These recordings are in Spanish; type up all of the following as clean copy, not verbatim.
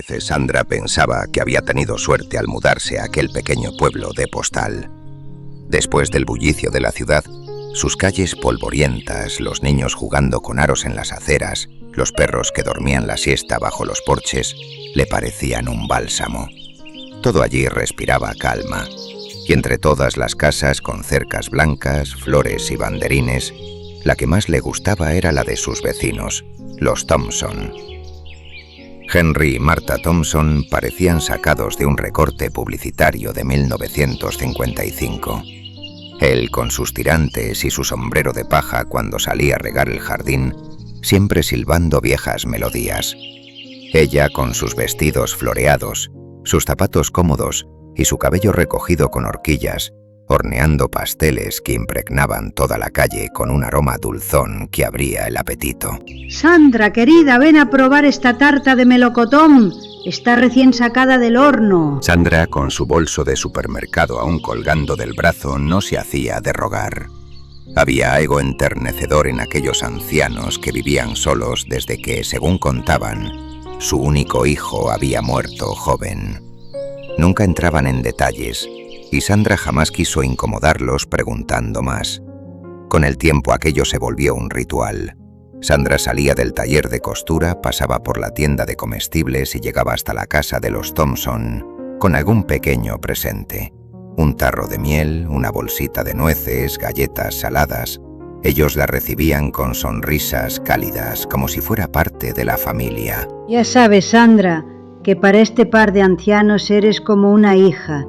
veces Sandra pensaba que había tenido suerte al mudarse a aquel pequeño pueblo de Postal. Después del bullicio de la ciudad, sus calles polvorientas, los niños jugando con aros en las aceras, los perros que dormían la siesta bajo los porches, le parecían un bálsamo. Todo allí respiraba calma, y entre todas las casas con cercas blancas, flores y banderines, la que más le gustaba era la de sus vecinos, los Thompson. Henry y Martha Thompson parecían sacados de un recorte publicitario de 1955. Él, con sus tirantes y su sombrero de paja cuando salía a regar el jardín, siempre silbando viejas melodías. Ella, con sus vestidos floreados, sus zapatos cómodos y su cabello recogido con horquillas, horneando pasteles que impregnaban toda la calle con un aroma dulzón que abría el apetito. Sandra, querida, ven a probar esta tarta de melocotón. Está recién sacada del horno. Sandra, con su bolso de supermercado aún colgando del brazo, no se hacía de rogar. Había algo enternecedor en aquellos ancianos que vivían solos desde que, según contaban, su único hijo había muerto joven. Nunca entraban en detalles, y Sandra jamás quiso incomodarlos preguntando más. Con el tiempo aquello se volvió un ritual. Sandra salía del taller de costura, pasaba por la tienda de comestibles y llegaba hasta la casa de los Thompson con algún pequeño presente. Un tarro de miel, una bolsita de nueces, galletas saladas. Ellos la recibían con sonrisas cálidas, como si fuera parte de la familia. Ya sabes, Sandra, que para este par de ancianos eres como una hija.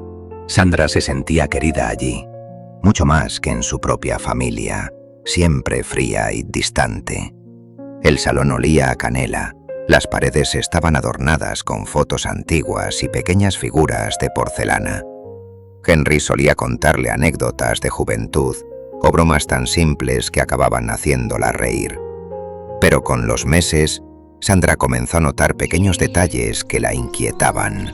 Sandra se sentía querida allí, mucho más que en su propia familia, siempre fría y distante. El salón olía a canela, las paredes estaban adornadas con fotos antiguas y pequeñas figuras de porcelana. Henry solía contarle anécdotas de juventud o bromas tan simples que acababan haciéndola reír. Pero con los meses, Sandra comenzó a notar pequeños detalles que la inquietaban.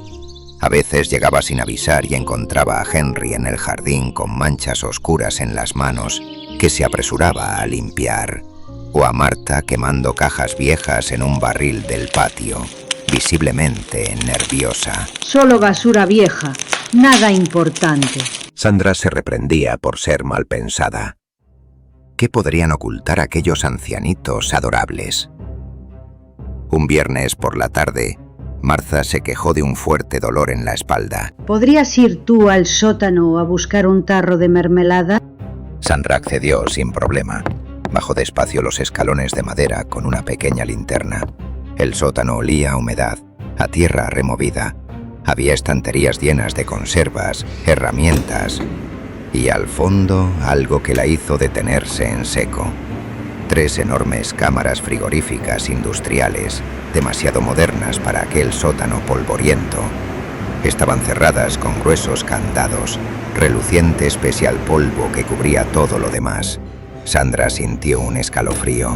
A veces llegaba sin avisar y encontraba a Henry en el jardín con manchas oscuras en las manos que se apresuraba a limpiar, o a Martha quemando cajas viejas en un barril del patio, visiblemente nerviosa. Solo basura vieja, nada importante. Sandra se reprendía por ser mal pensada. ¿Qué podrían ocultar aquellos ancianitos adorables? Un viernes por la tarde, Martha se quejó de un fuerte dolor en la espalda. ¿Podrías ir tú al sótano a buscar un tarro de mermelada? Sandra accedió sin problema. Bajó despacio los escalones de madera con una pequeña linterna. El sótano olía a humedad, a tierra removida. Había estanterías llenas de conservas, herramientas y al fondo algo que la hizo detenerse en seco. 3 enormes cámaras frigoríficas industriales, demasiado modernas para aquel sótano polvoriento. Estaban cerradas con gruesos candados, reluciente pese al polvo que cubría todo lo demás. Sandra sintió un escalofrío.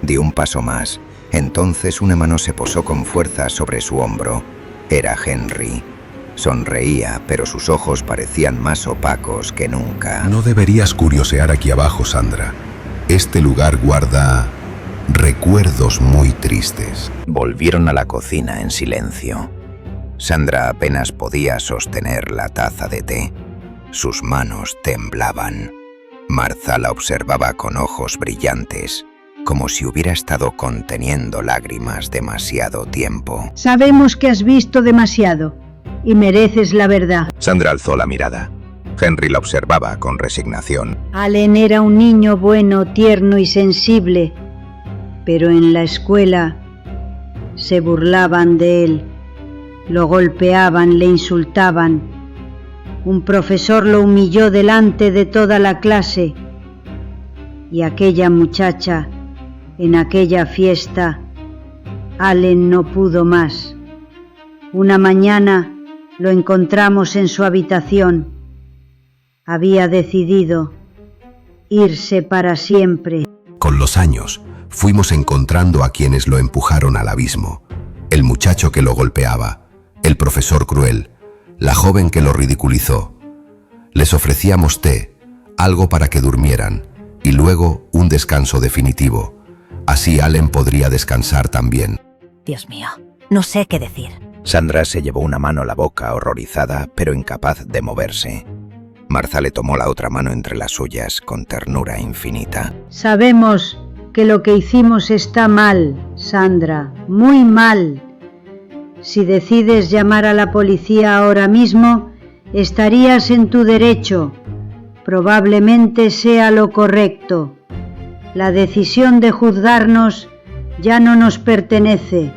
Dio un paso más. Entonces una mano se posó con fuerza sobre su hombro. Era Henry. Sonreía, pero sus ojos parecían más opacos que nunca. No deberías curiosear aquí abajo, Sandra. Este lugar guarda recuerdos muy tristes. Volvieron a la cocina en silencio. Sandra apenas podía sostener la taza de té. Sus manos temblaban. Martha la observaba con ojos brillantes, como si hubiera estado conteniendo lágrimas demasiado tiempo. Sabemos que has visto demasiado y mereces la verdad. Sandra alzó la mirada. Henry la observaba con resignación. Allen era un niño bueno, tierno y sensible, pero en la escuela se burlaban de él, lo golpeaban, le insultaban. Un profesor lo humilló delante de toda la clase y aquella muchacha, en aquella fiesta, Allen no pudo más. Una mañana lo encontramos en su habitación. Había decidido irse para siempre. Con los años, fuimos encontrando a quienes lo empujaron al abismo. El muchacho que lo golpeaba, el profesor cruel, la joven que lo ridiculizó. Les ofrecíamos té, algo para que durmieran, y luego un descanso definitivo. Así Allen podría descansar también. Dios mío, no sé qué decir. Sandra se llevó una mano a la boca, horrorizada, pero incapaz de moverse. Martha le tomó la otra mano entre las suyas, con ternura infinita. Sabemos que lo que hicimos está mal, Sandra, muy mal. Si decides llamar a la policía ahora mismo, estarías en tu derecho. Probablemente sea lo correcto. La decisión de juzgarnos ya no nos pertenece.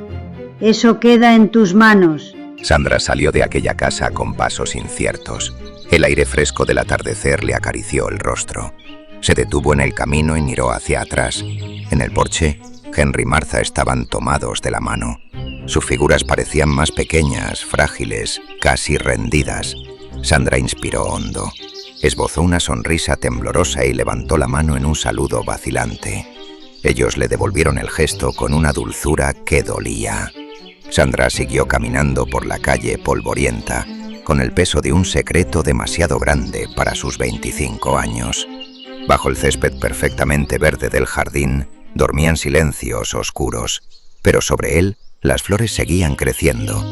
Eso queda en tus manos. Sandra salió de aquella casa con pasos inciertos. El aire fresco del atardecer le acarició el rostro. Se detuvo en el camino y miró hacia atrás. En el porche, Henry y Martha estaban tomados de la mano. Sus figuras parecían más pequeñas, frágiles, casi rendidas. Sandra inspiró hondo. Esbozó una sonrisa temblorosa y levantó la mano en un saludo vacilante. Ellos le devolvieron el gesto con una dulzura que dolía. Sandra siguió caminando por la calle polvorienta, con el peso de un secreto demasiado grande para sus 25 años. Bajo el césped perfectamente verde del jardín, dormían silencios oscuros, pero sobre él las flores seguían creciendo.